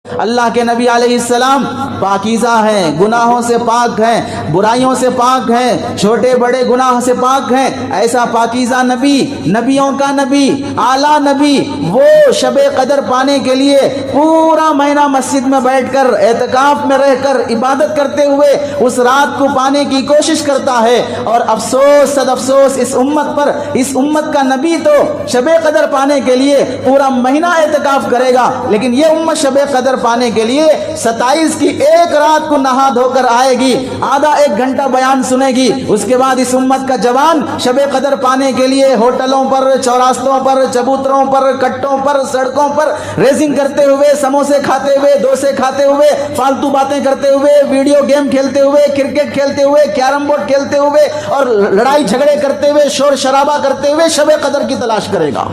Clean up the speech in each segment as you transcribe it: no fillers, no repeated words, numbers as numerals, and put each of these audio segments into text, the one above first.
اللہ کے نبی علیہ السلام پاکیزہ ہیں، گناہوں سے پاک ہیں، برائیوں سے پاک ہیں، چھوٹے بڑے گناہ سے پاک ہیں۔ ایسا پاکیزہ نبی، نبیوں کا نبی، اعلیٰ نبی، وہ شب قدر پانے کے لیے پورا مہینہ مسجد میں بیٹھ کر اعتکاف میں رہ کر عبادت کرتے ہوئے اس رات کو پانے کی کوشش کرتا ہے۔ اور افسوس صد افسوس اس امت پر، اس امت کا نبی تو شب قدر پانے کے لیے پورا مہینہ اعتکاف کرے گا، لیکن یہ امت شب قدر پانے کے لیے 27 کی ایک رات کو نہا دھو کر آئے گی، آدھا ایک گھنٹہ بیان سنے گی، اس کے بعد اس امت کا جوان شب قدر پانے کے لیے ہوٹلوں پر، چوراستوں پر، چبوتروں پر، کٹوں پر، سڑکوں پر ریسنگ کرتے ہوئے، سموسے کھاتے ہوئے، ڈوسے کھاتے ہوئے، فالتو باتیں کرتے ہوئے، ویڈیو گیم کھیلتے ہوئے، کرکٹ کھیلتے ہوئے، کیرم بورڈ کھیلتے ہوئے اور لڑائی جھگڑے کرتے ہوئے، شور شرابہ کرتے ہوئے شب قدر کی تلاش کرے گا۔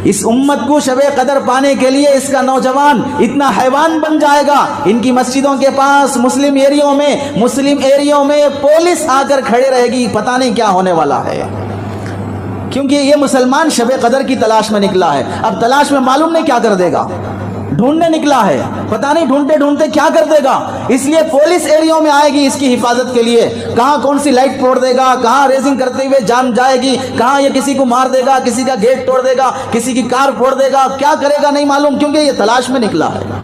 اس امت کو شب قدر پانے کے لیے اس کا نوجوان اتنا حیوان بن جائے گا، ان کی مسجدوں کے پاس مسلم ایریوں میں پولیس آ کر کھڑے رہے گی، پتہ نہیں کیا ہونے والا ہے، کیونکہ یہ مسلمان شب قدر کی تلاش میں نکلا ہے۔ اب تلاش میں معلوم نہیں کیا کر دے گا، ڈھونڈنے نکلا ہے، پتہ نہیں ڈھونڈتے ڈھونڈتے کیا کر دے گا، اس لیے پولیس ایریوں میں آئے گی اس کی حفاظت کے لیے، کہاں کون سی لائٹ توڑ دے گا، کہاں ریسنگ کرتے ہوئے جان جائے گی، کہاں یہ کسی کو مار دے گا، کسی کا گیٹ توڑ دے گا، کسی کی کار پھوڑ دے گا، کیا کرے گا نہیں معلوم، کیونکہ یہ تلاش میں نکلا ہے۔